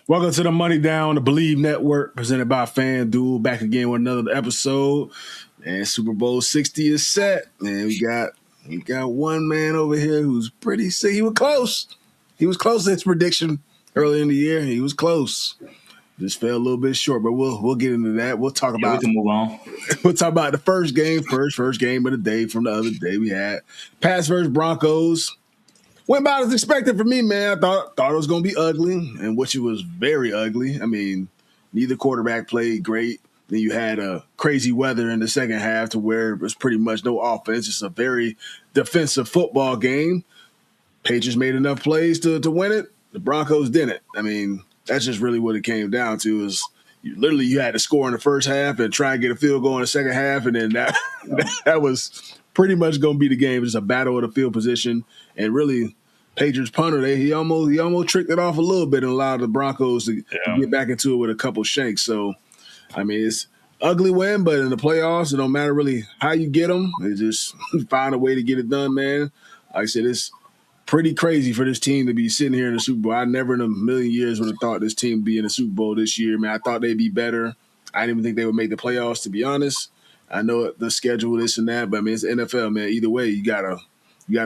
Welcome to the Money Down, the Believe Network, presented by FanDuel. Back again with another episode. And Super Bowl 60 is set. And we got one man over here who's pretty sick. He was close. He was close to his prediction early in the year. He was close. Just fell a little bit short, but we'll get into that. We'll talk about. We can move on. We'll talk about the first game first game of the day from the other day. We had Pats versus Broncos. Went about as expected for me, man. I thought it was going to be ugly, and which it was very ugly. I mean, neither quarterback played great. Then you had crazy weather in the second half to where it was pretty much no offense. Just a very defensive football game. Patriots made enough plays to win it. The Broncos didn't. I mean, that's just really what it came down to is you had to score in the first half and try and get a field goal in the second half, and then that was pretty much going to be the game. It's a battle of the field position, and really Patriots punter, he almost tricked it off a little bit and allowed the Broncos to get back into it with a couple shanks. So, I mean, it's ugly win, but in the playoffs, it don't matter really how you get them. It's just find a way to get it done, man. Like I said, it's pretty crazy for this team to be sitting here in the Super Bowl. I never in a million years would have thought this team would be in the Super Bowl this year, man. I thought they'd be better. I didn't even think they would make the playoffs, to be honest. I know the schedule, this and that, but I mean, it's the NFL, man. Either way, you gotta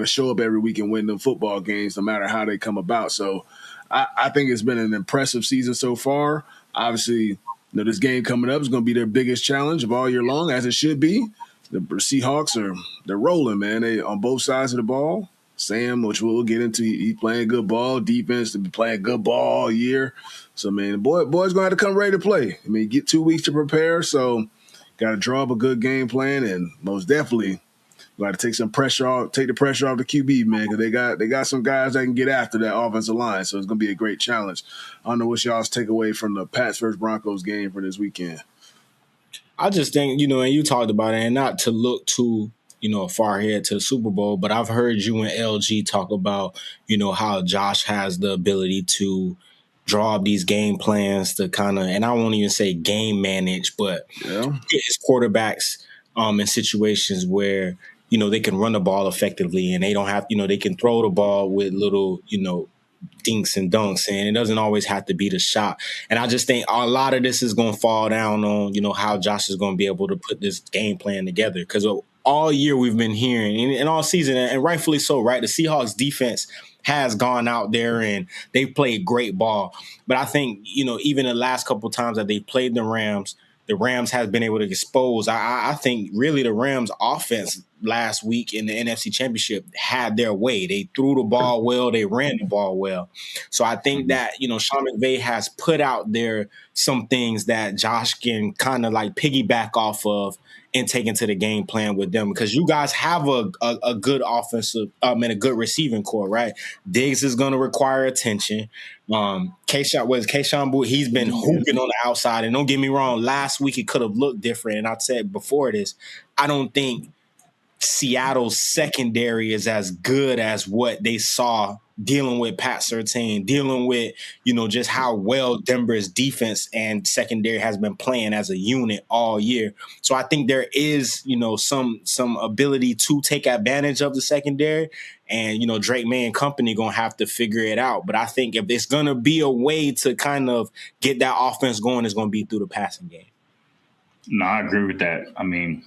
show up every week and win them football games, no matter how they come about. So, I think it's been an impressive season so far. Obviously, this game coming up is going to be their biggest challenge of all year long, as it should be. The Seahawks they're rolling, man. They on both sides of the ball. Sam, which we'll get into, he playing good ball. Defense to be playing good ball all year. So, man, the boy's going to have to come ready to play. I mean, get 2 weeks to prepare. So, got to draw up a good game plan, and most definitely got to take the pressure off the QB, man, because they got some guys that can get after that offensive line. So it's going to be a great challenge. I don't know what's y'all's takeaway from the Pats versus Broncos game for this weekend. I just think, and you talked about it, and not to look too, far ahead to the Super Bowl, but I've heard you and LG talk about, how Josh has the ability to draw up these game plans to kind of, and I won't even say game manage, but get his quarterbacks in situations where, they can run the ball effectively and they don't have, they can throw the ball with little, dinks and dunks, and it doesn't always have to be the shot. And I just think a lot of this is going to fall down on, how Josh is going to be able to put this game plan together. Because all year we've been hearing, and all season, and rightfully so, right? The Seahawks defense has gone out there and they've played great ball. But I think, even the last couple of times that they played the Rams has been able to expose. I think really the Rams offense last week in the NFC Championship had their way. They threw the ball well. They ran the ball well. So I think that, Sean McVay has put out there some things that Josh can kind of like piggyback off of and take into the game plan with them, because you guys have a good offensive and a good receiving core, right? Diggs is going to require attention. Keyshawn, he's been hooping on the outside. And don't get me wrong, last week it could have looked different. And I said before this, I don't think Seattle's secondary is as good as what they saw dealing with Pat Surtain, dealing with, just how well Denver's defense and secondary has been playing as a unit all year. So I think there is, some ability to take advantage of the secondary, and, Drake May and company going to have to figure it out. But I think if there's going to be a way to kind of get that offense going, it's going to be through the passing game. No, I agree with that. I mean,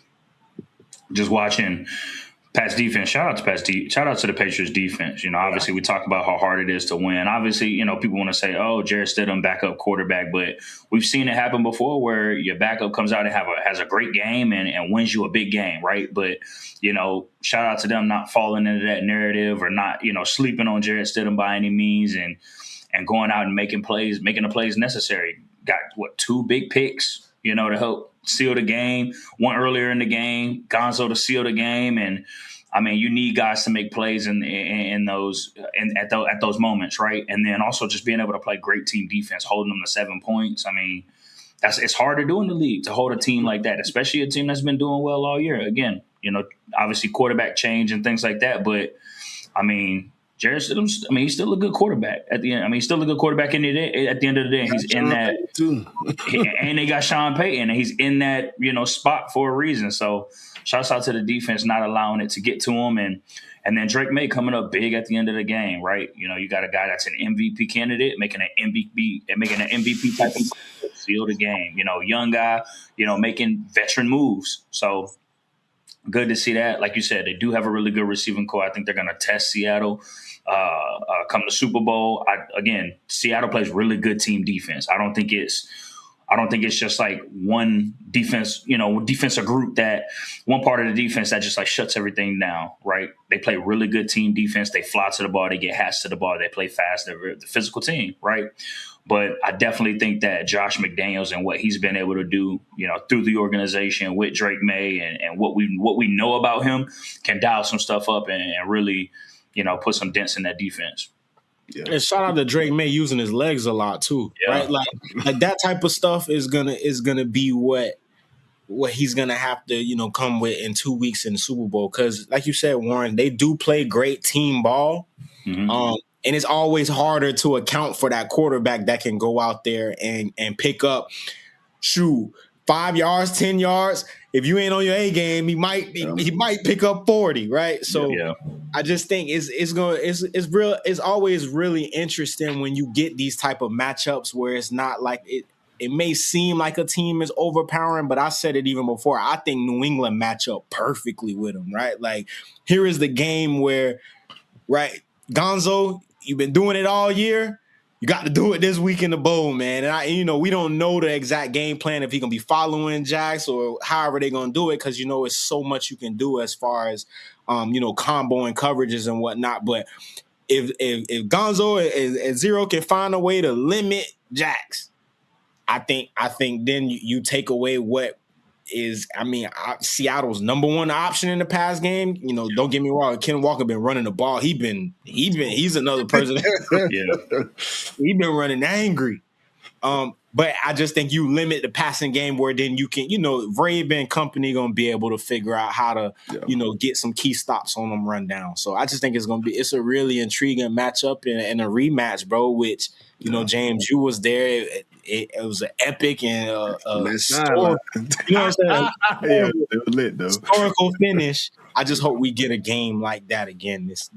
just watching Pat's defense, shout out to the Patriots defense. Obviously we talk about how hard it is to win. Obviously, people want to say, oh, Jarrett Stidham, backup quarterback, but we've seen it happen before where your backup comes out and has a great game and wins you a big game, right? But, shout out to them not falling into that narrative or not, sleeping on Jarrett Stidham by any means and going out and making the plays necessary. Got, 2 big picks, to help seal the game, one earlier in the game, Gonzo to seal the game. And I mean, you need guys to make plays in those at those moments, right? And then also just being able to play great team defense, holding them to 7 points. I mean, it's hard to do in the league, to hold a team like that, especially a team that's been doing well all year. Again, obviously quarterback change and things like that, but I mean, Jared Stidham, I mean, he's still a good quarterback at the end. I mean, he's still a good quarterback in the day, at the end of the day. He's in that too. and they got Sean Payton, and he's in that spot for a reason. So, shouts out to the defense not allowing it to get to him, and then Drake May coming up big at the end of the game, right? You got a guy that's an MVP candidate making an MVP type of seal the game. Young guy, making veteran moves. So good to see that. Like you said, they do have a really good receiving core. I think they're going to test Seattle come the Super Bowl. Again, Seattle plays really good team defense. I don't think it's just like one defensive group, that one part of the defense that just like shuts everything down, right? They play really good team defense. They fly to the ball. They get hats to the ball. They play fast. They're the physical team, right? But I definitely think that Josh McDaniels and what he's been able to do, through the organization with Drake May and what we know about him can dial some stuff up and really, put some dents in that defense. Yeah. And shout out to Drake May using his legs a lot too, right? Like that type of stuff is gonna be what he's gonna have to come with in 2 weeks in the Super Bowl, because like you said, Warren, they do play great team ball, and it's always harder to account for that quarterback that can go out there and pick up 5 yards, 10 yards. If you ain't on your A game, he might pick up 40, right? So I just think it's always really interesting when you get these type of matchups where it's not like it may seem like a team is overpowering, but I said it even before. I think New England match up perfectly with them, right? Like, here is the game where, right, Gonzo, you've been doing it all year. You got to do it this week in the bowl, man. And we don't know the exact game plan, if he's gonna be following Jax or however they're gonna do it, because it's so much you can do as far as comboing coverages and whatnot. But if Gonzo and Zero can find a way to limit Jax, I think then you take away what is, Seattle's number one option in the pass game. Don't get me wrong, Ken Walker been running the ball. He's another person. He's been running angry. But I just think you limit the passing game where then you can, Vrabel and company gonna be able to figure out how to, get some key stops on them run down. So I just think it's a really intriguing matchup and a rematch, bro. Which James, you was there. It was an epic and historical, what I'm saying? It was lit though. Historical finish. I just hope we get a game like that again. This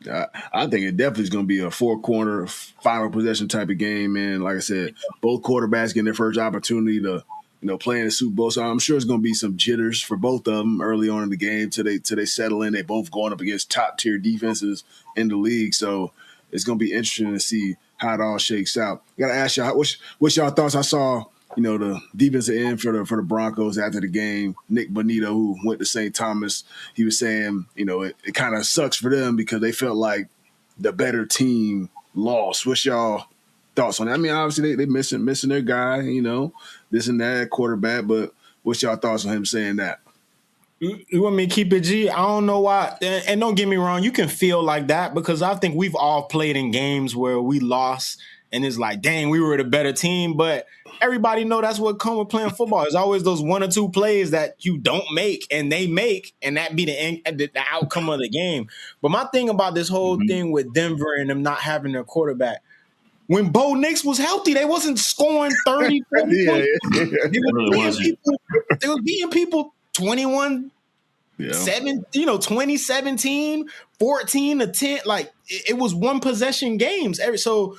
I think it definitely is going to be a 4-quarter final possession type of game, man. Like I said, both quarterbacks getting their first opportunity to, play in the Super Bowl. So I'm sure it's going to be some jitters for both of them early on in the game till they settle in. They both going up against top tier defenses in the league. So it's going to be interesting to see how it all shakes out. I got to ask y'all, what's y'all thoughts? I saw, the defensive end for the Broncos after the game, Nick Bonito, who went to St. Thomas, he was saying, it kind of sucks for them because they felt like the better team lost. What's y'all thoughts on that? I mean, obviously they missing their guy, this and that quarterback, but what's y'all thoughts on him saying that? You want me to keep it G? I don't know why. And don't get me wrong, you can feel like that because I think we've all played in games where we lost and it's like, dang, we were the better team. But everybody know that's what comes with playing football. There's always those 1 or 2 plays that you don't make and they make, and that be the outcome of the game. But my thing about this whole thing with Denver and them not having their quarterback, when Bo Nix was healthy, they wasn't scoring 30 points. They were beating people 21 2017, 14-10. Like, it was one possession games. So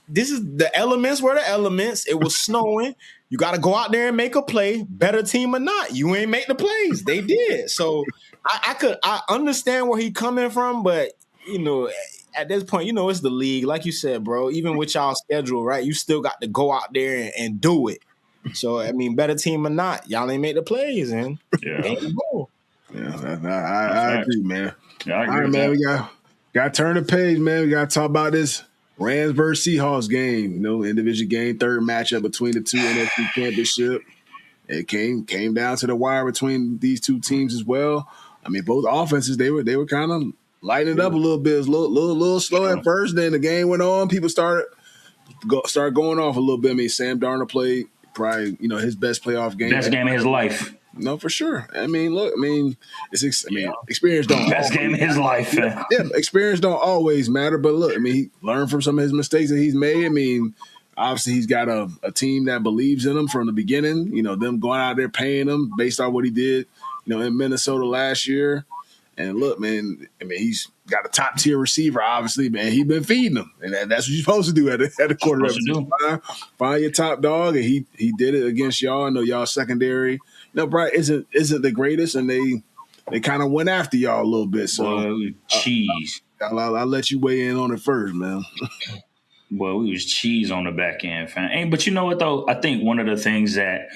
this is the elements were the elements. It was snowing. You got to go out there and make a play, better team or not. You ain't make the plays. They did. So I understand where he coming from, but at this point, it's the league. Like you said, bro, even with y'all schedule, right? You still got to go out there and do it. So, better team or not, y'all ain't make the plays, and I agree, man. Yeah, I agree. All right, man, we got to turn the page, man. We got to talk about this Rams versus Seahawks game. Individual game, third matchup between the two NFC Championship. It came down to the wire between these two teams as well. I mean, both offenses, they were kind of lighting it up a little bit. It was a little slow at first. Then the game went on. People started going off a little bit. I mean, Sam Darnold played probably his best playoff game. Best game of his life. No, for sure. I mean, look, experience don't Best game of his life. yeah, experience don't always matter, but look, I mean, he learned from some of his mistakes that he's made. I mean, obviously he's got a team that believes in him from the beginning. Them going out there paying him based on what he did, in Minnesota last year. And look, man, I mean, he's got a top tier receiver, obviously, man. He's been feeding them, and that's what you're supposed to do at the quarterback. Find your top dog, and he did it against y'all. I know y'all secondary, probably isn't the greatest, and they kind of went after y'all a little bit. So, cheese. I'll let you weigh in on it first, man. Well, we was cheese on the back end, fam. Hey, but you know what though? I think one of the things that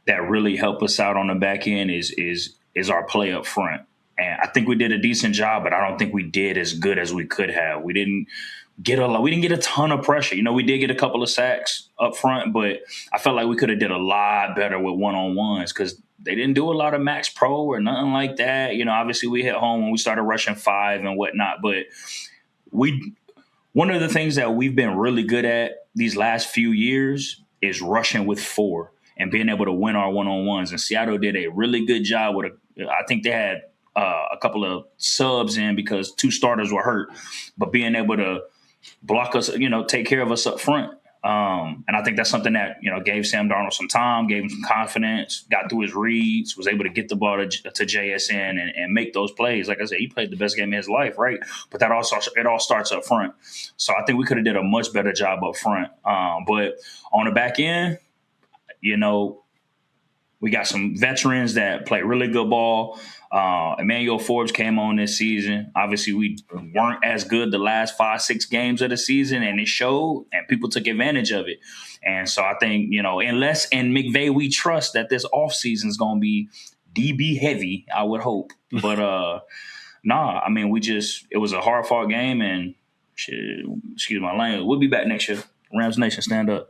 really help us out on the back end is our play up front. And I think we did a decent job, but I don't think we did as good as we could have. We didn't get a ton of pressure. We did get a couple of sacks up front, but I felt like we could have did a lot better with one-on-ones because they didn't do a lot of max pro or nothing like that. Obviously we hit home when we started rushing 5 and whatnot, but one of the things that we've been really good at these last few years is rushing with 4 and being able to win our one-on-ones. And Seattle did a really good job I think they had a couple of subs in because 2 starters were hurt, but being able to block us, take care of us up front. And I think that's something that, gave Sam Darnold some time, gave him some confidence, got through his reads, was able to get the ball to JSN and make those plays. Like I said, he played the best game of his life, right? But it all starts up front. So I think we could have did a much better job up front. But on the back end, we got some veterans that play really good ball. Emmanuel Forbes came on this season. Obviously, we weren't as good the last 5-6 games of the season, and it showed, and people took advantage of it. And so I think, unless in McVay we trust that this offseason is going to be DB heavy, I would hope. But I mean, it was a hard-fought game, and excuse my language, we'll be back next year. Rams Nation, stand up.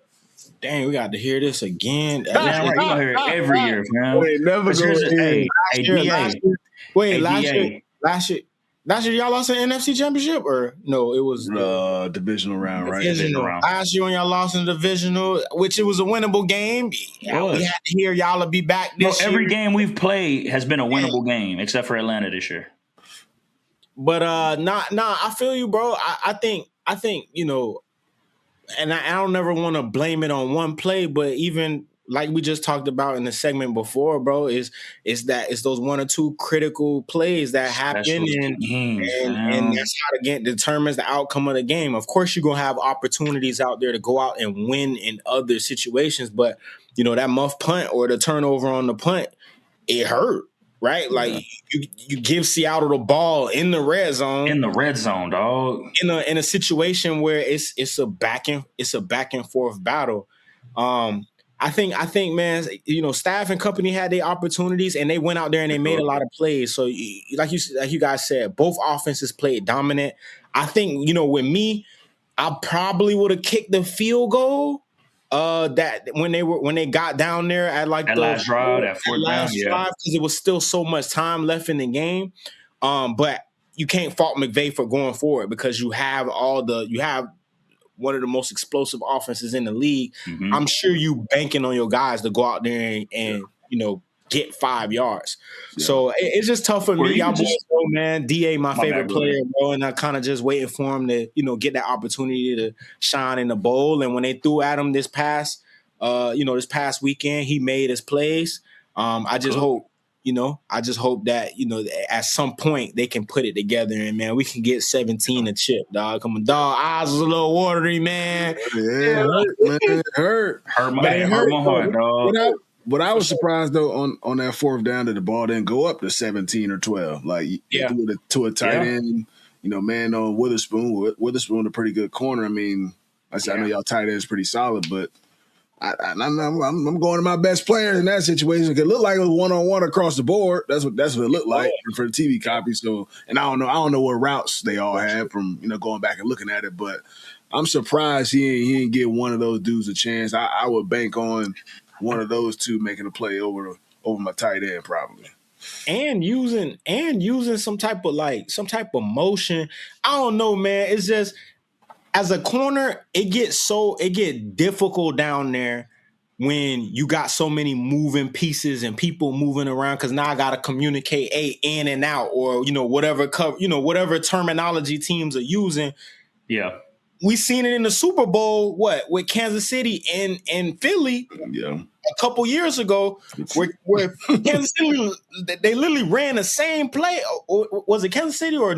Dang, we got to hear this again. Damn right, you gonna hear it every year, man. Wait, never go. Last year, y'all lost an NFC championship, or no? It was divisional round, right? Divisional. Last year when y'all lost in the divisional, which it was a winnable game. Yeah, we had to hear y'all will be back this year. Every game we've played has been a winnable game, except for Atlanta this year. But I feel you, bro. I think and I don't never want to blame it on one play, but even like we just talked about in the segment before, bro, is those 1 or 2 critical plays that happen, and that's how the game determines the outcome of the game. Of course, you're gonna have opportunities out there to go out and win in other situations, but that muff punt or the turnover on the punt, it hurt. Right, yeah. Like you give Seattle the ball in the red zone. In the red zone, dog. In a situation where it's a back and forth battle. I think, man, staff and company had their opportunities and they went out there and they made a lot of plays. So, like you guys said, both offenses played dominant. I think with me, I probably would have kicked the field goal. That when they got down there at like that last drive, that fourth down, because it was still so much time left in the game. But you can't fault McVay for going forward because you have one of the most explosive offenses in the league. Mm-hmm. I'm sure you banking on your guys to go out there and get 5 yards. Yeah. So it's just tough for me. Y'all boys know, man. DA, my favorite player, bro, and I kind of just waiting for him to, get that opportunity to shine in the bowl. And when they threw at him this past weekend, he made his plays. I just hope that, at some point they can put it together and, man, we can get 17 a chip, dog. Come on, dog. Eyes was a little watery, man. Yeah, it hurt. Hurt my heart, dog. But I was surprised though on that fourth down that the ball didn't go up to 17 or 12. Like to a tight end, man on Witherspoon. Witherspoon a pretty good corner. I mean, I know y'all tight end is pretty solid, but I'm going to my best players in that situation. It looked like it was 1-on-1 across the board. That's what it looked like for the TV copy. So, and I don't know what routes they all had from going back and looking at it, but I'm surprised he ain't give one of those dudes a chance. I would bank on one of those two making a play over my tight end probably. And using some type of motion. I don't know, man. It's just as a corner, it gets difficult down there when you got so many moving pieces and people moving around, because now I got to communicate in and out, or whatever whatever terminology teams are using. Yeah. We seen it in the Super Bowl, with Kansas City and Philly a couple years ago, where Kansas City, they literally ran the same play. Or was it Kansas City or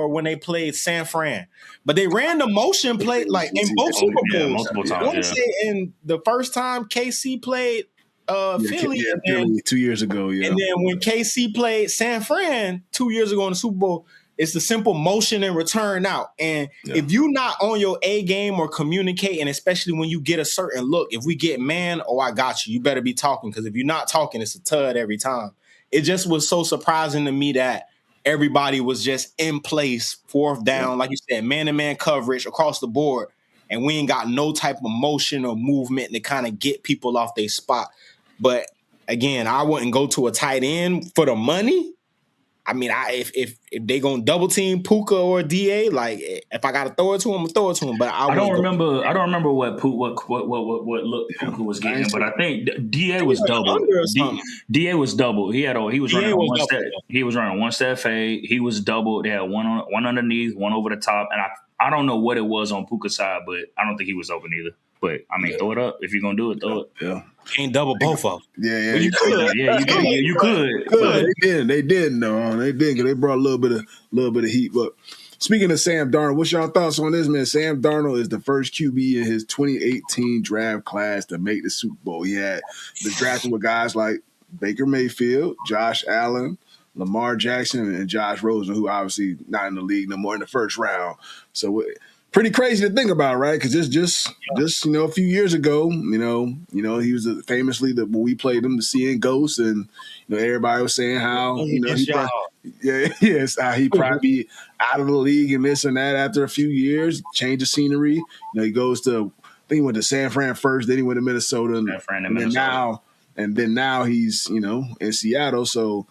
when they played San Fran? But they ran the motion play like in both Super Bowls. Multiple times. I want to say in the first time KC played Philly, Philly 2 years ago, and then when KC played San Fran 2 years ago in the Super Bowl, it's the simple motion and return out. And if you're not on your A game or communicating, especially when you get a certain look, if we get man, I got you. You better be talking, because if you're not talking, it's a tud every time. It just was so surprising to me that everybody was just in place, fourth down, like you said, man-to-man coverage across the board, and we ain't got no type of motion or movement to kind of get people off their spot. But again, I wouldn't go to a tight end for the money. I mean, if they gonna double team Puka or DA, like if I gotta throw it to him, I'm throw it to him. But I don't remember what look Puka was getting, but I think DA was double. DA was double. He was running one step. He was running one step fade. He was double. They had one underneath, one over the top, and I don't know what it was on Puka's side, but I don't think he was open either. But I mean, throw it up if you're gonna do it. Throw it. Yeah. Can't double both of them. Yeah, you could. You could. They didn't though. They did, because they brought a little bit of heat. But speaking of Sam Darnold, what's y'all thoughts on this, man? Sam Darnold is the first QB in his 2018 draft class to make the Super Bowl. He had the drafting with guys like Baker Mayfield, Josh Allen, Lamar Jackson, and Josh Rosen, who obviously not in the league no more in the first round. So pretty crazy to think about, right? Because just a few years ago, he was famously when we played him, the seeing ghost, and everybody was saying how how he probably be out of the league and this and that after a few years, change of scenery. He goes to, I think he went to San Fran first, then he went to Minnesota, and then now he's in Seattle. So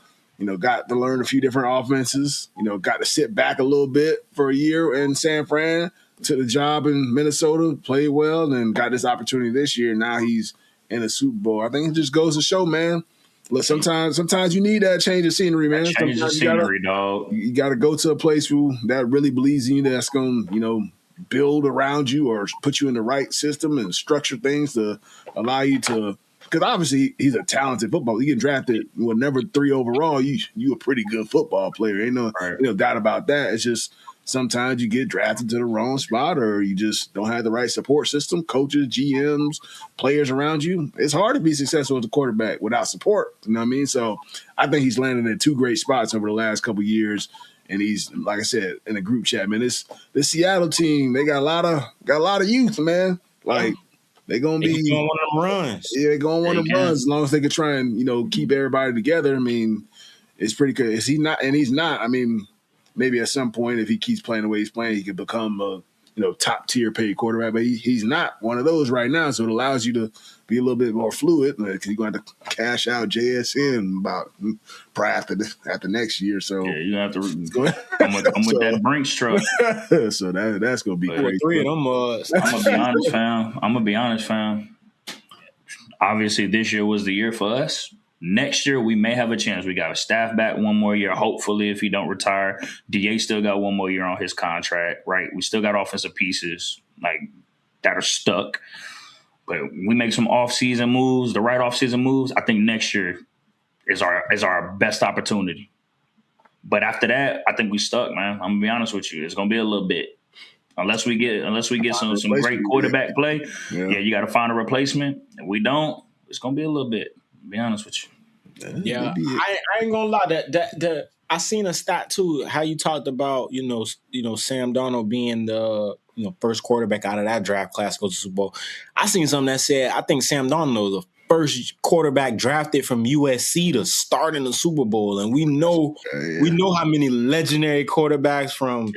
got to learn a few different offenses. Got to sit back a little bit for a year in San Fran. Took the job in Minnesota, played well, and got this opportunity this year. Now he's in a Super Bowl. I think it just goes to show, man. Look, sometimes you need that change of scenery, man. Change of scenery, dog. You got to go to a place that really believes in you, that's going to build around you or put you in the right system and structure things to allow you to. Because obviously he's a talented footballer. You get drafted number 3 overall, you a pretty good football player. Ain't no doubt about that. It's just sometimes you get drafted to the wrong spot, or you just don't have the right support system, coaches, GMs, players around you. It's hard to be successful as a quarterback without support. You know what I mean? So I think he's landed in 2 great spots over the last couple of years. And he's, like I said, in a group chat, man. This Seattle team, they got a lot of youth, man. Like they're gonna be going one of them runs. Yeah, they're going one of them runs as long as they can try and keep everybody together. I mean, it's pretty good. Is he not? And he's not. I mean, maybe at some point, if he keeps playing the way he's playing, he could become a top tier paid quarterback. But he's not one of those right now. So it allows you to be a little bit more fluid, because you're going to have to cash out JSN probably after next year. So yeah, you have to come with that Brinks truck. So that's going to be great. 3 of them. I'm gonna be honest, fam. Obviously, this year was the year for us. Next year, we may have a chance. We got a staff back one more year, hopefully, if he don't retire. DA still got one more year on his contract, right? We still got offensive pieces that are stuck. But we make some off-season moves, the right off-season moves. I think next year is our best opportunity. But after that, I think we stuck, man. I'm gonna be honest with you. It's gonna be a little bit. Unless we get some great quarterback play, you got to find a replacement. If we don't, it's gonna be a little bit. To be honest with you. Yeah, I ain't gonna lie. That I seen a stat too. How you talked about Sam Darnold being the first quarterback out of that draft class goes to Super Bowl. I seen something that said I think Sam Darnold was the first quarterback drafted from USC to start in the Super Bowl, and we know how many legendary quarterbacks from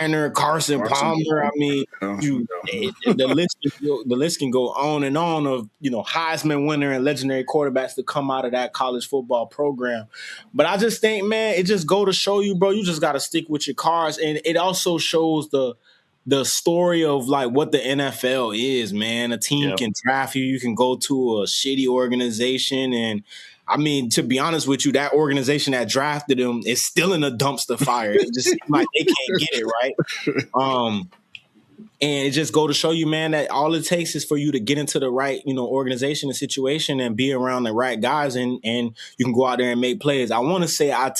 Minor, Carson Palmer. I mean, the list can go on and on of Heisman winner and legendary quarterbacks to come out of that college football program. But I just think, man, it just go to show you, bro, you just got to stick with your cards, and it also shows the the story of like what the NFL is, man. A team can draft you. You can go to a shitty organization. And I mean, to be honest with you, that organization that drafted him is still in a dumpster fire. It just seems like they can't get it right. And it just go to show you, man, that all it takes is for you to get into the right, organization and situation and be around the right guys, and you can go out there and make plays. I want to say, I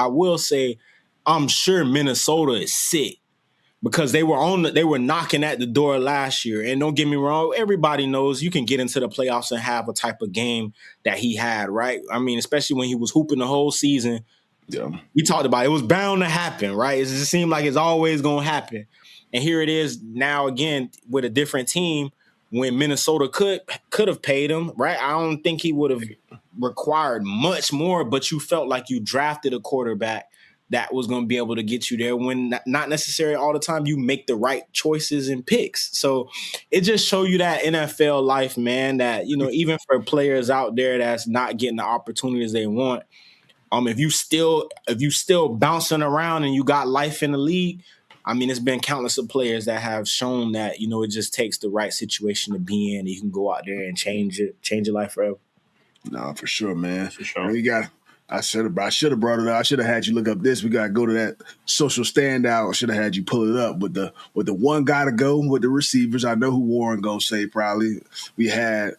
will say, I'm sure Minnesota is sick because they were knocking at the door last year. And don't get me wrong, everybody knows you can get into the playoffs and have a type of game that he had, right? I mean, especially when he was hooping the whole season. Yeah, we talked about it. It was bound to happen, right? It just seemed like it's always going to happen. And here it is now again with a different team when Minnesota could have paid him, right? I don't think he would have required much more, but you felt like you drafted a quarterback that was going to be able to get you there when not necessarily all the time you make the right choices and picks. So it just show you that NFL life, man, that, even for players out there that's not getting the opportunities they want, if you still bouncing around and you got life in the league, I mean, it's been countless of players that have shown that, it just takes the right situation to be in. You can go out there and change your life forever. No, for sure, man. For sure. And I should have brought it up. I should have had you look up this. We got to go to that social standout. I should have had you pull it up with the one guy to go with the receivers. I know who Warren gonna say probably. We had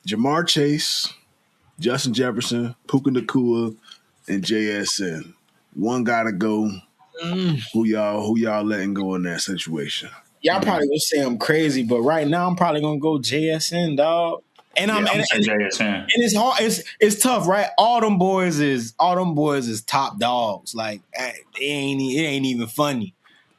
Jamar Chase, Justin Jefferson, Puka Nacua, and JSN. One guy to go. Who y'all letting go in that situation? Y'all probably gonna say I'm crazy, but right now I'm probably gonna go JSN, dog. And I'm JSN. And it's hard. It's tough, right? All them boys is top dogs. Like it ain't even funny.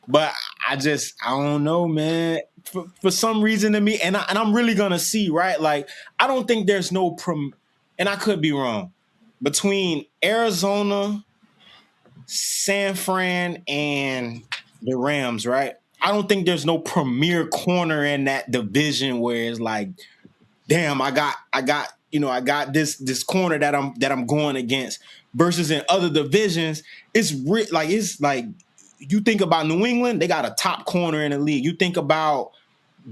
But I don't know, man. For some reason to me, and I'm really gonna see, right? Like I don't think there's no and I could be wrong, between Arizona, San Fran, and the Rams, right? I don't think there's no premier corner in that division where it's like, damn, I got this corner that I'm going against. Versus in other divisions, it's like you think about New England, they got a top corner in the league. You think about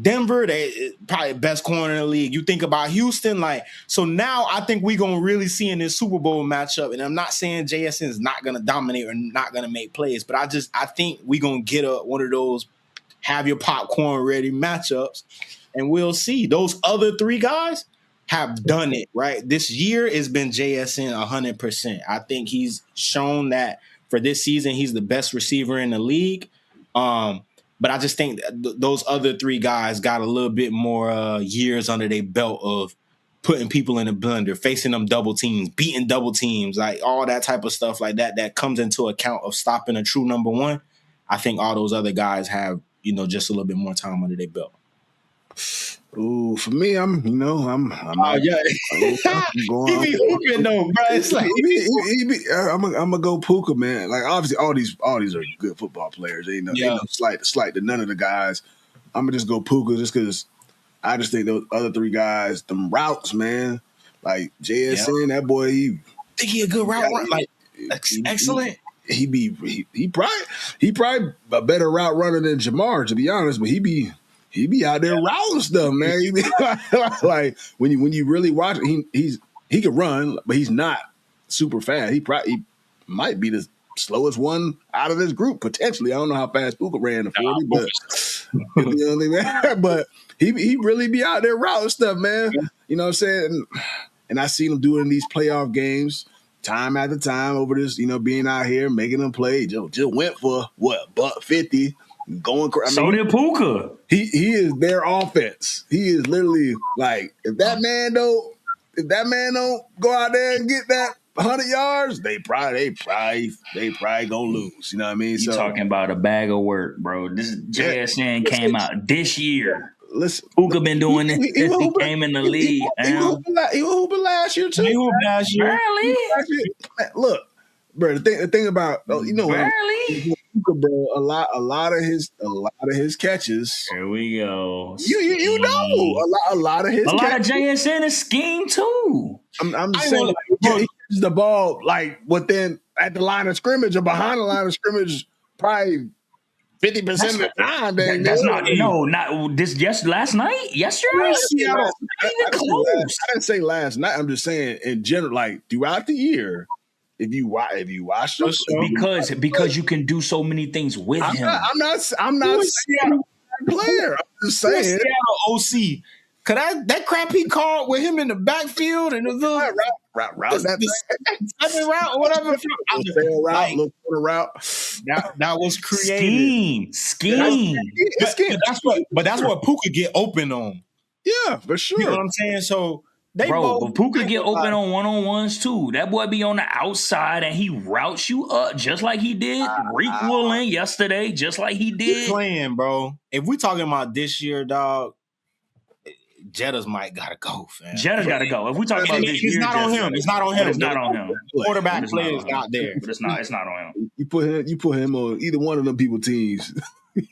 Denver, they probably the best corner in the league. You think about Houston, so now I think we're gonna really see in this Super Bowl matchup. And I'm not saying JSN is not gonna dominate or not gonna make plays, but I think we're gonna get one of those have your popcorn ready matchups, and we'll see. Those other three guys have done it, right? This year has been JSN 100%. I think he's shown that for this season, he's the best receiver in the league. But I just think those other three guys got a little bit more years under their belt of putting people in a blender, facing them double teams, beating double teams, like all that type of stuff like that comes into account of stopping a true number one. I think all those other guys have, just a little bit more time under their belt. Ooh, for me, I'm he be hooping though, bro. It's like I'm gonna go Puka, man. Like obviously, all these are good football players. Ain't no slight to none of the guys. I'm gonna just go Puka just because I just think those other three guys, them routes, man. Like JSN, that boy, think he a good route runner. Like excellent. He probably a better route runner than Jamar, to be honest. But he be out there routing stuff, man. He be like when you really watch it, he can run, but he's not super fast. He might be the slowest one out of this group potentially. I don't know how fast Puka ran the 40, but you know what I mean. But he really be out there routing stuff, man. You know what I'm saying? And I seen him do it in these playoff games. Time after time over this, being out here making them play. Just went for what, $150, going crazy. So did Puka. He is their offense. He is literally like, if that man don't go out there and get that 100 yards, they probably gonna lose. You know what I mean? You talking about a bag of work, bro. This JSN came out this year. Listen, Puka been doing it since he came in the league. He was hooping last year too. He hooped last year. Man, look, bro. The thing about Puka, bro. A lot of his catches. Here we go. You know a lot of his. A lot of JSN is scheme too. I'm just saying he catches the ball like within at the line of scrimmage or behind the line of scrimmage, probably 50% of the time. That's not this. Last night, yesterday. Seattle. Not even close. I didn't say last night. I'm just saying in general, like throughout the year. If you watch them, because you can do so many things with him. I'm not saying player. I'm just saying Seattle OC. Cause that crap he called with him in the backfield and the little route route or whatever. Little route. That was creative. Scheme. But that's what Puka get open on. Yeah, for sure. You know what I'm saying? So but Puka get open on one-on-ones too. That boy be on the outside and he routes you up just like he did Reek Woolen yesterday, just like he did. Playing, bro. If we talking about this year, dog, Jettas might gotta go, fam. Jettas gotta go. If we talking about this year, it's not on him. It's not on him. It's not on him. Quarterback play is not there. But it's not on him. You put him on either one of them people teams. He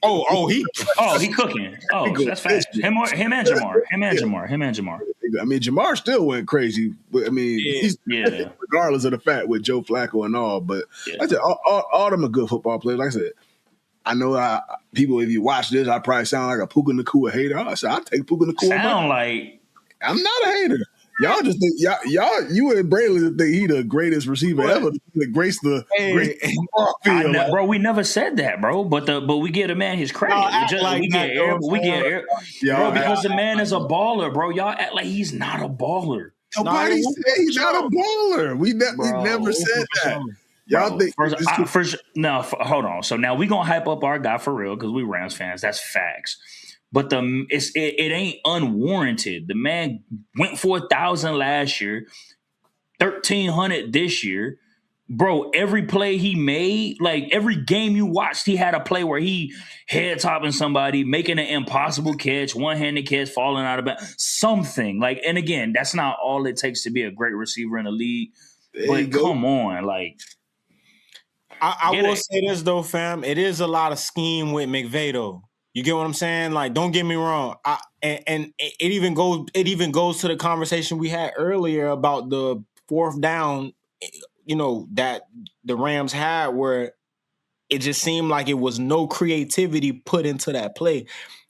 cooking. That's fast. Him and Jamar. I mean, Jamar still went crazy, but I mean, he's regardless of the fact with Joe Flacco and all. But I said all of them are good football players. Like I said, I know people. If you watch this, I probably sound like a Puka Nacua hater. I said I take Puka Nacua. I'm not a hater. Y'all just think you and Braylon think he the greatest receiver ever to grace the field. Bro, we never said that, bro. But we get a man his credit. Because the man is a baller, bro. Y'all act like he's not a baller. Nobody said he's not a baller. We never said that. Y'all think hold on. So now we gonna hype up our guy for real because we Rams fans. That's facts. But it ain't unwarranted. The man went for 1,000 last year, 1,300 this year. Bro, every play he made, like every game you watched, he had a play where he head topping somebody, making an impossible catch, one-handed catch, falling out of bounds, something. Like, and again, that's not all it takes to be a great receiver in the league. But come on, like. I will say this though, fam. It is a lot of scheme with McVay though. You get what I'm saying? Like, don't get me wrong. And it even goes to the conversation we had earlier about the fourth down, that the Rams had where it just seemed like it was no creativity put into that play.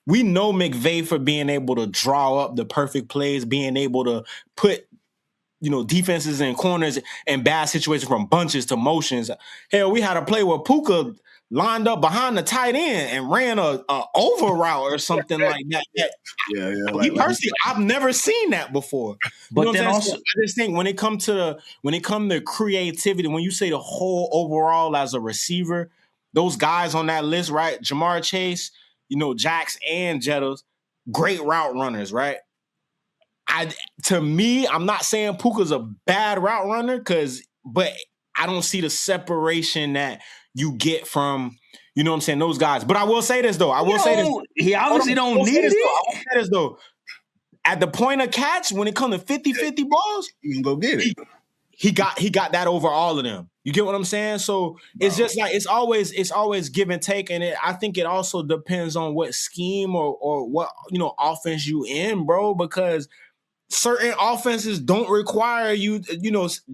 We know McVay for being able to draw up the perfect plays, being able to put defenses and corners and bad situations from bunches to motions. Hell, we had a play where Puka lined up behind the tight end and ran a over route or something like that. Personally, I've never seen that before. But then also, I just think when it comes to creativity, when you say the whole overall as a receiver, those guys on that list, right? Jamar Chase, Jax and Jettas, great route runners, right? To me, I'm not saying Puka's a bad route runner, but I don't see the separation that you get from, those guys. But I will say this, though. He obviously don't need it. I will say this, though. At the point of catch, when it comes to 50-50 balls, you can go get it. He got that over all of them. You get what I'm saying? So it's just like it's always give and take, and I think it also depends on what scheme or what offense you in, bro. Because certain offenses don't require you,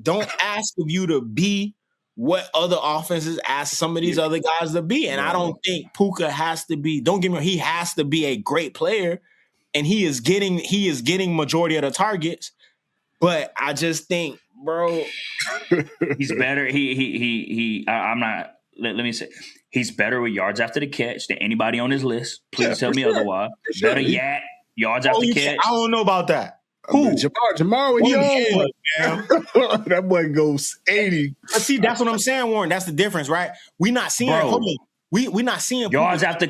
don't ask of you to be what other offenses ask some of these other guys to be. And I don't think Puka has to be, don't get me wrong, he has to be a great player, and he is getting majority of the targets. But I just think, bro, he's better. I'm not, let me say, he's better with yards after the catch than anybody on his list. Please tell me otherwise. Better yards after the catch. I don't know about that. Who? Jamar when he on that boy goes 80. But see, that's what I'm saying, Warren. That's the difference, right? We not seeing we not seeing yards after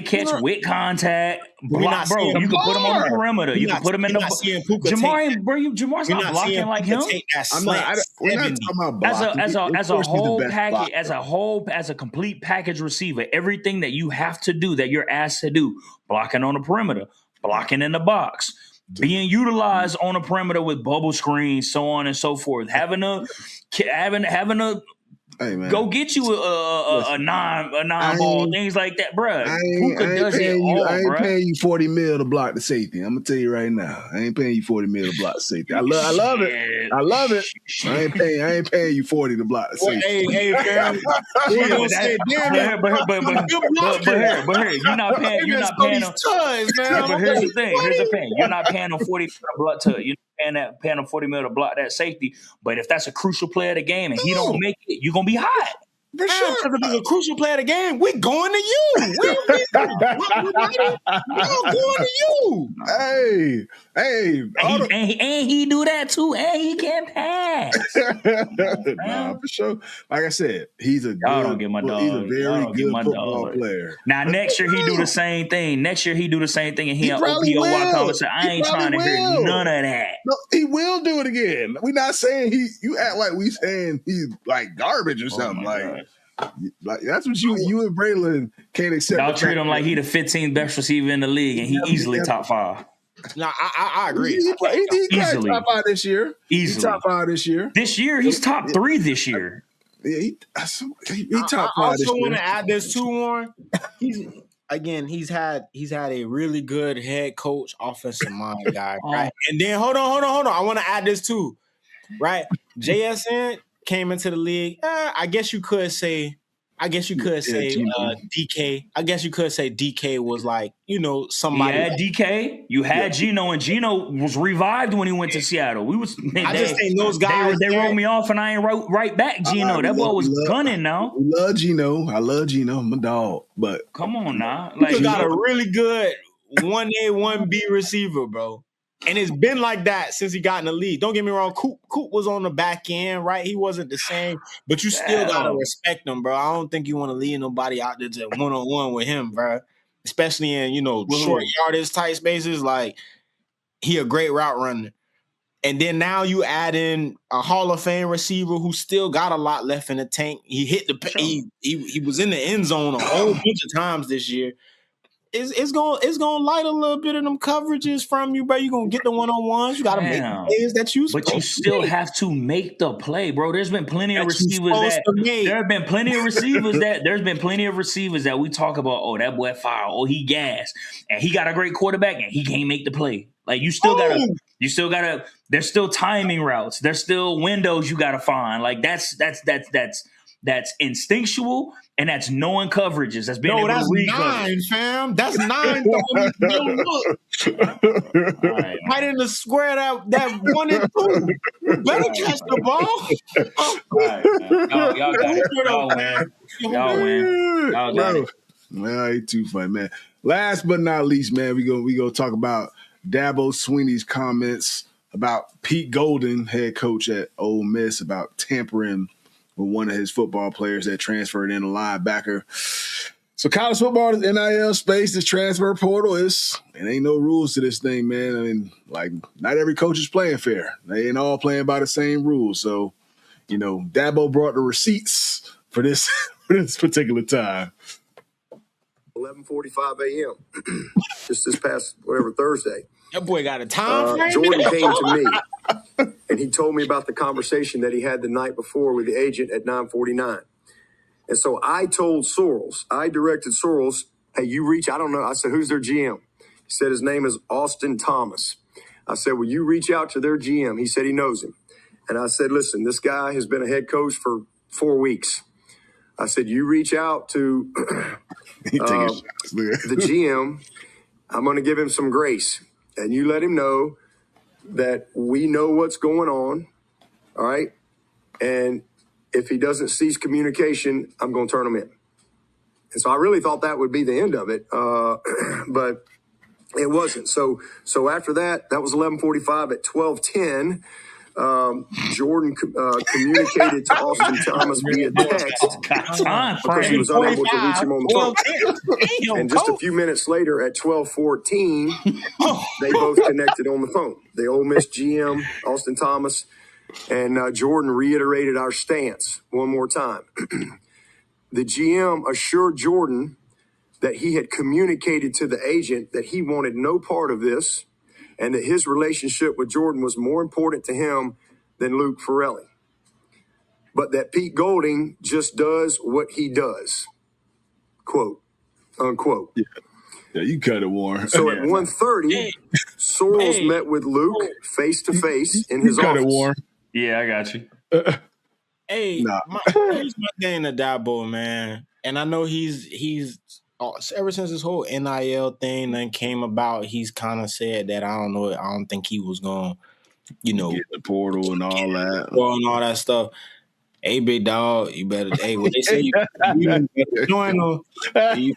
catch with contact. Block, bro. You can put him on the perimeter. You can put him in the Jamar's not blocking like him. We're not talking about blocking. As a complete package receiver, everything that you have to do, that you're asked to do, blocking on the perimeter, blocking in the box, being utilized on the perimeter with bubble screens, so on and so forth. Having a Hey man, Go get you a nine ball, things like that, bruh. Puka does it all, I ain't bruh. paying you $40 million to block the safety. I'm gonna tell you right now. I ain't paying you $40 million to block the safety. I love it. I love it. I ain't paying you 40 to block the safety. Hey, fam. We're gonna say, damn it. But here, you're not paying them. But here's the thing. You're not paying them 40 you're not paying them 40 million to block that safety. But if that's a crucial play of the game and he don't make it, you're gonna be hot. For sure. Because if it's a crucial play of the game, we going to you. We going to you. Hey. And he do that too, and he can pass. Nah, for sure. Like I said, he's a don't get my dog. He's a very good football player. Now next year he do the same thing. And he'll OPO walk out and say, I ain't trying to hear none of that. No, he will do it again. We're not saying you act like we saying he's like garbage or something. Like that's what you and Braylon can't accept. Y'all treat him like he the 15th best receiver in the league, and he easily top 5. No, I agree. He easily top 5 this year. Easily. He's top 5 this year. This year he's top 3 this year. Yeah, he top 5 I this also year. want to add this too, Warren. He's had a really good head coach, offensive mind guy, right? And then hold on. I want to add this too, right? JSN came into the league. I guess you could say DK. I guess you could say DK was like, somebody. You had DK. You had Geno, and Geno was revived when he went to Seattle. I just think those guys. They wrote me off, and I ain't wrote right back Geno. That boy was gunning now. We love Geno. I love Geno. I'm a dog. But come on now. Like, got a really good 1A, 1B receiver, bro. And it's been like that since he got in the league. Don't get me wrong. Coop was on the back end, right? He wasn't the same, but you still got to respect him, bro. I don't think you want to leave nobody out there just one-on-one with him, bro. Especially in, short yardage tight spaces. Like, he a great route runner. And then now you add in a Hall of Fame receiver who still got a lot left in the tank. He hit he was in the end zone a whole bunch of times this year. It's gonna light a little bit of them coverages from you, bro. You're gonna get the one-on-ones. You gotta make the plays that you But you still have to make the play, bro. There's been plenty of receivers there's been plenty of receivers that we talk about, that boy foul, he gas. And he got a great quarterback and he can't make the play. Like you still gotta there's still timing routes. There's still windows you gotta find. Like that's instinctual, and that's knowing coverages. That's being able to read 9, coverage. fam. That's 9. Right in the square that 1 and 2. You better catch the ball. All right, y'all got it. Y'all win. Y'all got it. Well, ain't too funny, man. Last but not least, man, we go talk about Dabo Swinney's comments about Pete Golden, head coach at Ole Miss, about tampering with one of his football players that transferred in a linebacker. So college football is NIL space, this transfer portal it ain't no rules to this thing, man. I mean, like, not every coach is playing fair. They ain't all playing by the same rules. So, Dabo brought the receipts for this particular time. 11:45 a.m. just this past Thursday. That boy got a time frame. Jordan came to me and he told me about the conversation that he had the night before with the agent at 9:49. And so I directed Sorrells, hey, you reach, I don't know. I said, who's their GM? He said his name is Austin Thomas. I said, will you reach out to their GM? He said he knows him. And I said, listen, this guy has been a head coach for 4 weeks. I said, you reach out to the GM. I'm going to give him some grace. And you let him know that we know what's going on, all right? And if he doesn't cease communication, I'm going to turn him in. And so I really thought that would be the end of it, but it wasn't. So after that was 11:45. At 12:10, Jordan communicated to Austin Thomas via text because he was unable to reach him on the phone. And just a few minutes later, at 12:14, they both connected on the phone. The Ole Miss GM, Austin Thomas, and Jordan reiterated our stance one more time. The GM assured Jordan that he had communicated to the agent that he wanted no part of this and that his relationship with Jordan was more important to him than Luke Ferrelli. but that Pete Golding just does what he does. Quote, unquote. Yeah, you cut it, Warren. So at 1:30, Sorrells met with Luke face to face in his cut office. it, Warren. Yeah, I got you. Hey, Nah. here's my thing to Dabo, man. And I know he's ever since this whole NIL thing then came about, he's kind of said that I don't think he was going, Get the portal and all that. and all that stuff. Hey, big dog, you better. Hey, what they say, you better join them. You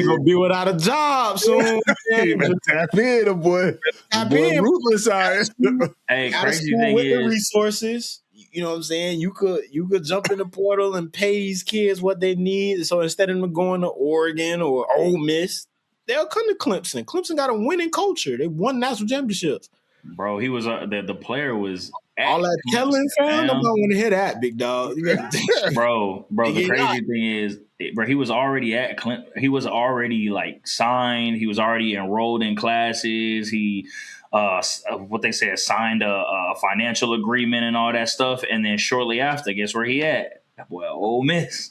gonna be without a job soon. Tap in, boy. Tap Boy, in. ruthless out here. Hey, Out of crazy school thing with the is, resources. You know what I'm saying? You could jump in the portal and pay these kids what they need. So instead of them going to Oregon or Ole Miss, they'll come to Clemson. Clemson got a winning culture. They won national championships. bro, he was the player was All that telling, fam. Nobody want to hear that, big dog. bro. The crazy thing is, bro, he was already at Clemson. He was already like signed. He was already enrolled in classes. He, what they say, signed a financial agreement and all that stuff. And then shortly after, guess where he at? Well, Ole Miss.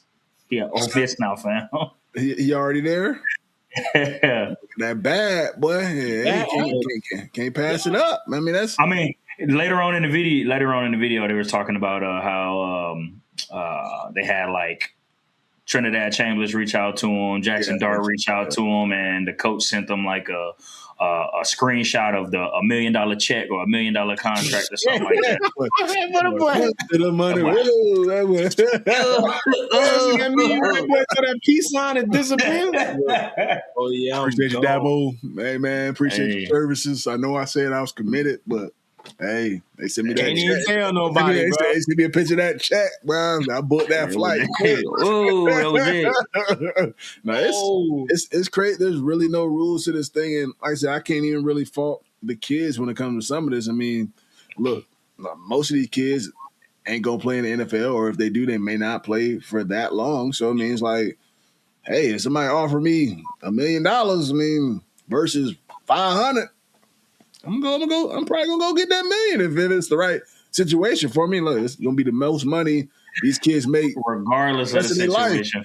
Yeah, Ole Miss now, fam. He already there? That bad, boy. Yeah, can't pass it up. I mean, that's. I mean, later on in the video, they were talking about how they had like Trinidad Chambers reach out to him, Jackson Dart reach out to him, and the coach sent them like a screenshot of the $1 million check or $1 million contract or something like that. The money. That peace sign and disappear. Oh yeah, appreciate you, Dabo. Hey man, appreciate your services. I know I said I was committed, but hey, they sent me that Can't check. even tell nobody, They bro. sent me a picture of that check, bro. I booked that flight. Oh, that was it. No, it's crazy. There's really no rules to this thing, and like I said, I can't even really fault the kids when it comes to some of this. I mean, look, most of these kids ain't gonna play in the NFL, or if they do, they may not play for that long. So I mean, it's like, hey, if somebody offer me $1 million, I mean, versus 500, I'm probably gonna go get that million if it's the right situation for me. Look, it's gonna be the most money these kids make, regardless of the situation.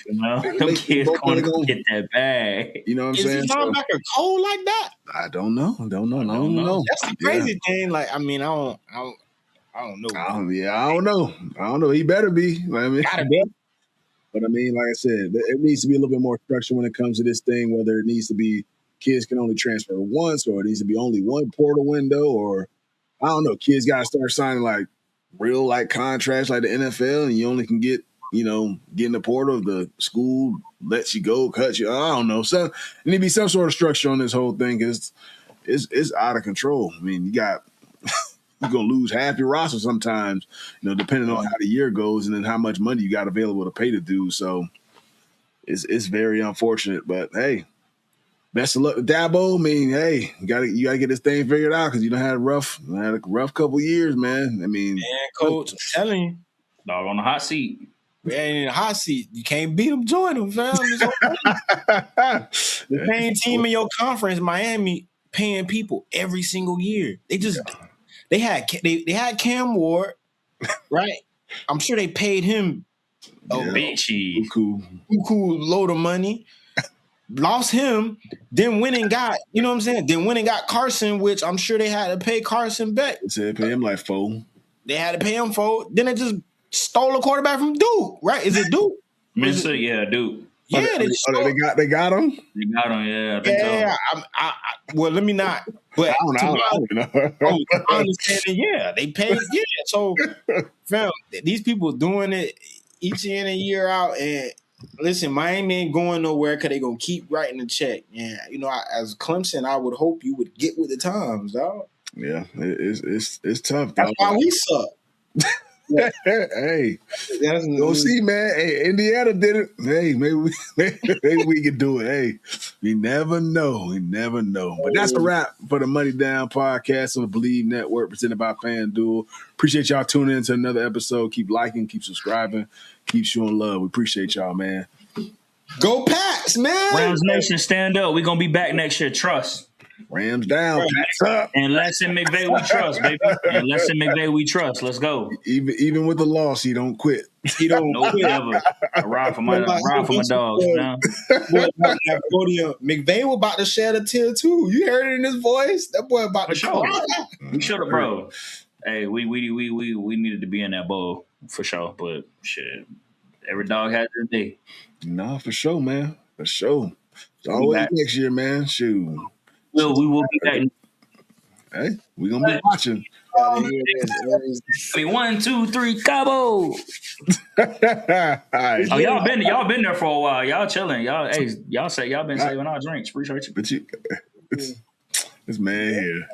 Them kids gonna get that bag. You know what I'm saying? Is the linebacker cold like that? I don't know. Don't know. That's the crazy thing. Like, I mean, I don't know. I don't know. I don't know. He better be. I mean, gotta be. But I mean, like I said, it needs to be a little bit more structure when it comes to this thing. Whether it needs to be kids can only transfer once, or it needs to be only one portal window, or I don't know. Kids got to start signing like real like contracts like the NFL, and you only can get get in the portal if the school lets you go, cuts you. I don't know. So there need to be some sort of structure on this whole thing because it's out of control. I mean, you're gonna lose half your roster sometimes, depending on how the year goes and then how much money you got available to pay the dude. So it's very unfortunate. But hey, best of luck to Dabo. I mean, hey, you gotta get this thing figured out because you had a rough couple years, man. I mean, coach, I'm telling you, dog on the hot seat. We ain't in the hot seat. You can't beat them. Join them, fam. The same team in your conference, Miami, paying people every single year. They had Cam Ward, right? I'm sure they paid him a buku load of money. Lost him, then went and got, you know what I'm saying? Then went and got Carson, which I'm sure they had to pay Carson back. They pay him like $4. They had to pay him $4. Then they just stole a quarterback from Duke, right? Is it Duke? Minnesota, yeah, Duke. Yeah, they got him. They got him. Yeah, I think so. Well, let me not. But I don't know. I understand it. Yeah, they paid. Yeah, so fam, these people doing it each in and year out. And listen, Miami ain't going nowhere because they gonna keep writing the check. Yeah, as Clemson, I would hope you would get with the times, dog. Yeah, it's tough. That's why we suck. Hey, go see, man. Hey, Indiana did it. Hey, maybe we can do it. Hey, we never know. But that's a wrap for the Money Down podcast on the Believe Network presented by FanDuel. Appreciate y'all tuning in to another episode. Keep liking, keep subscribing, keep showing love. We appreciate y'all, man. Go Pats, man. Rams Nation, stand up. We're going to be back next year. Trust. Rams down. Pats up. And Les and McVay we trust, baby. And Les and McVay we trust. Let's go. Even with the loss, he don't quit. He don't Nope, quit. never. I ride for my dogs, man. Boy, that podium. McVay was about to shed a tear too. You heard it in his voice. That boy about For to sure. cry. We should have, bro. Hey, we needed to be in that bowl for sure. But shit, every dog has their day. Nah, for sure, man. For sure. It's always next year, man. Shoot. We will be back. Hey, we gonna be watching. I mean, 1, 2, 3, Cabo. All right. Oh, y'all been there for a while. Y'all chilling. Y'all say y'all been saving our drinks. Appreciate you. But this man here.